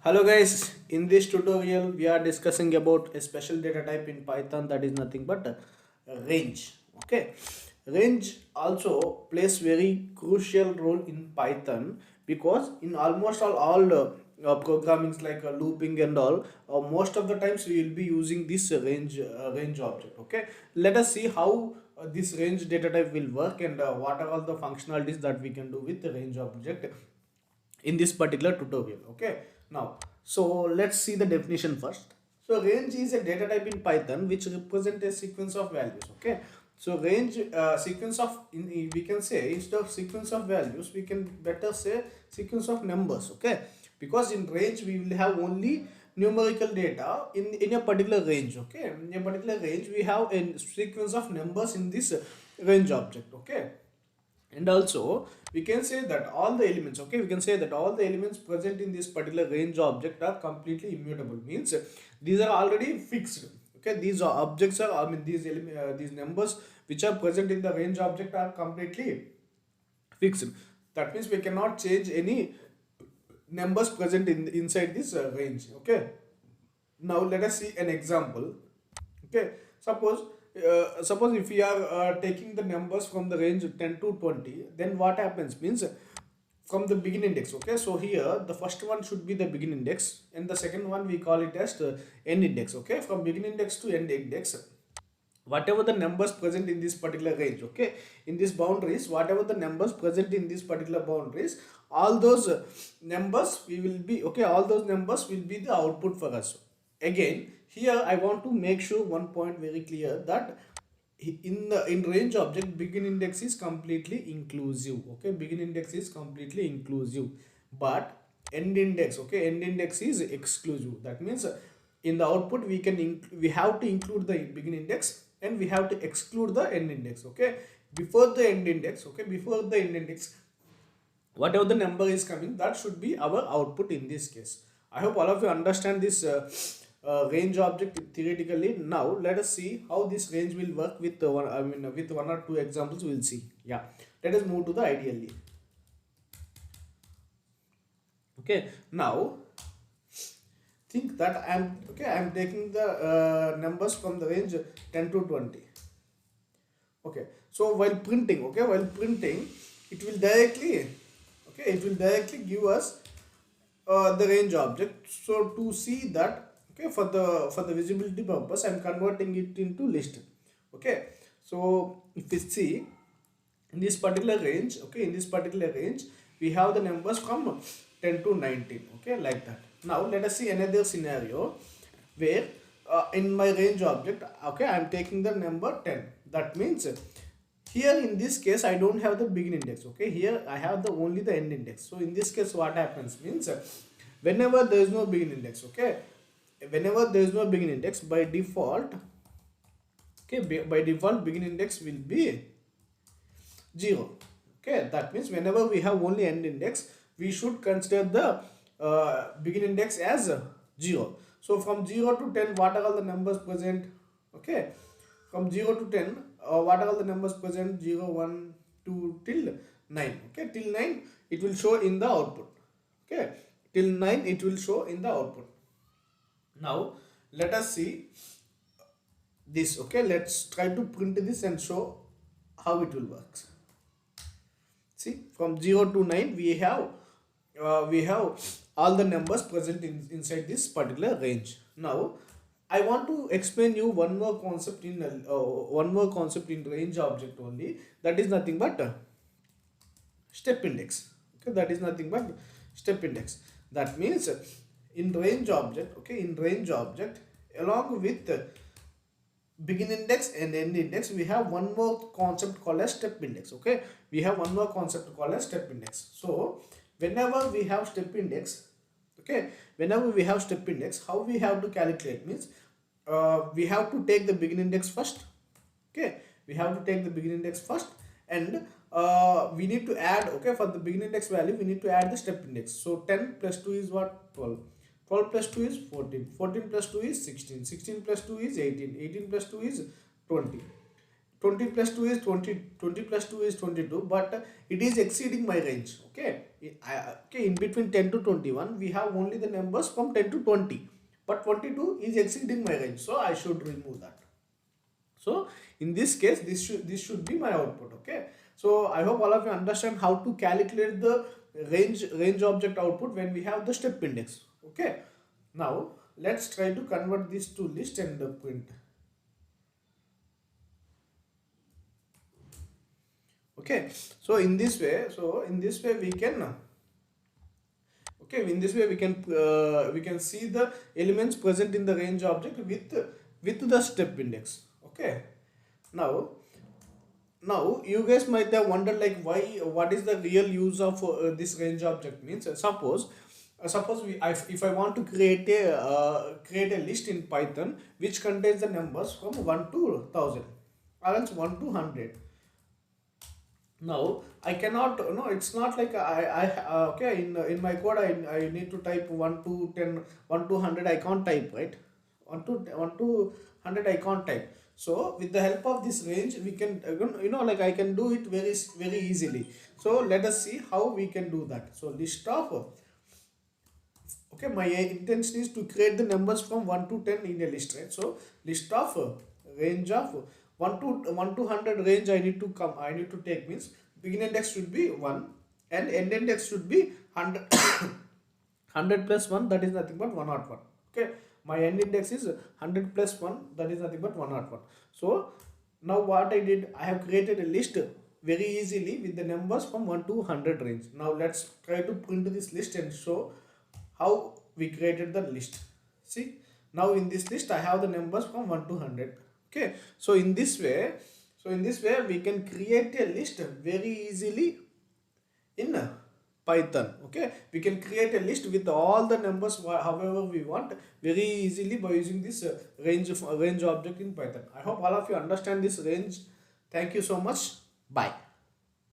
Hello guys, in this tutorial we are discussing about a special data type in Python that is nothing but range. Okay, range also plays very crucial role in Python because in almost all programmings like looping and all, most of the times we will be using this range object. Okay, let us see how this range data type will work and what are all the functionalities that we can do with the range object in this particular tutorial. Okay, now so let's see the definition first. So range is a data type in Python which represent a sequence of values. Okay, so range sequence of we can say instead of sequence of values we can better say sequence of numbers. Okay, because in range we will have only numerical data in a particular range. Okay, in a particular range we have a sequence of numbers in this range object. Okay, and also we can say that all the elements, okay, we can say that all the elements present in this particular range object are completely immutable, means these are already fixed. Okay, these are objects are, I mean these numbers which are present in the range object are completely fixed. That means we cannot change any numbers present in inside this range. Okay, now let us see an example. Okay, suppose if we are taking the numbers from the range 10 to 20, then what happens means from the begin index. Okay, so here the first one should be the begin index and the second one we call it as the end index. Okay, from begin index to end index, whatever the numbers present in this particular range, okay, in these boundaries, whatever the numbers present in this particular boundaries, all those numbers we will be, okay, all those numbers will be the output for us. Again, here I want to make sure one point very clear, that in range object begin index is completely inclusive. Okay, begin index is completely inclusive, but end index, okay, end index is exclusive. That means in the output we have to include the begin index and we have to exclude the end index. Okay, before the end index, okay, before the end index, whatever the number is coming, that should be our output in this case. I hope all of you understand this range object theoretically. Now let us see how this range will work with with one or two examples. We'll see. Yeah, let us move to the ideally. Okay, now think that I'm taking the numbers from the range 10 to 20. Okay, so while printing, it will directly, okay, it will directly give us the range object. So to see that, okay, for the visibility purpose, I'm converting it into list. Okay, so if we see in this particular range, okay, in this particular range we have the numbers from 10 to 19. Okay, like that. Now let us see another scenario where in my range object, okay, I'm taking the number 10. That means here in this case I don't have the begin index. Okay, here I have the only the end index. So in this case what happens means whenever there is no begin index, okay, whenever there is no begin index, by default, okay, by default begin index will be 0. Okay, that means whenever we have only end index, we should consider the begin index as 0. So from 0 to 10, what are all the numbers present? Okay, from 0 to 10, what are all the numbers present? 0, 1, 2 till 9. Okay, till 9 it will show in the output. Okay, till 9 it will show in the output. Now let us see this. Okay, let's try to print this and show how it will work. See, from 0 to 9 we have all the numbers present inside this particular range. Now I want to explain you one more concept in range object only, that is nothing but step index. Okay, that is nothing but step index. That means in range object, okay, in range object, along with begin index and end index, we have one more concept called as step index. Okay, we have one more concept called as step index. So whenever we have step index, okay, whenever we have step index, how we have to calculate means we have to take the begin index first. Okay, we have to take the begin index first, and we need to add, okay, for the begin index value we need to add the step index. So 10 plus 2 is what? 12. 12 plus 2 is 14. 14 plus 2 is 16. 16 plus 2 is 18. 18 plus 2 is 20. 20 plus 2 is 20. 20 plus 2 is 22. But it is exceeding my range. Okay, Okay, in between 10 to 21 we have only the numbers from 10 to 20, but 22 is exceeding my range, so I should remove that. So in this case, this should be my output. Okay, so I hope all of you understand how to calculate the range object output when we have the step index. Okay, now let's try to convert this to list and print. Okay, so in this way we can okay, in this way we can see the elements present in the range object with the step index. Okay, now you guys might have wondered like why, what is the real use of this range object means. Suppose if I want to create a list in Python which contains the numbers from 1 to 1000 or else 1 to 100. Now I cannot, no, it's not like I okay, in my code I need to type 1 to 10, 1 to 100 I can't type, right? 1 to 100 I can't type. So with the help of this range we can like I can do it very easily. So let us see how we can do that. So list of, okay, my intention is to create the numbers from 1 to 10 in a list, right? So list of range of 1 to 100 range I need to take means begin index should be 1 and end index should be 100. 100 plus 1, that is nothing but 101. Okay, my end index is 100 plus 1, that is nothing but 101. So now what I did, I have created a list very easily with the numbers from 1 to 100 range. Now let's try to print this list and show how we created the list. See, now in this list I have the numbers from 1 to 100. Okay, so in this way we can create a list very easily in Python. Okay, we can create a list with all the numbers however we want very easily by using this range object in Python. I hope all of you understand this range. Thank you so much. Bye.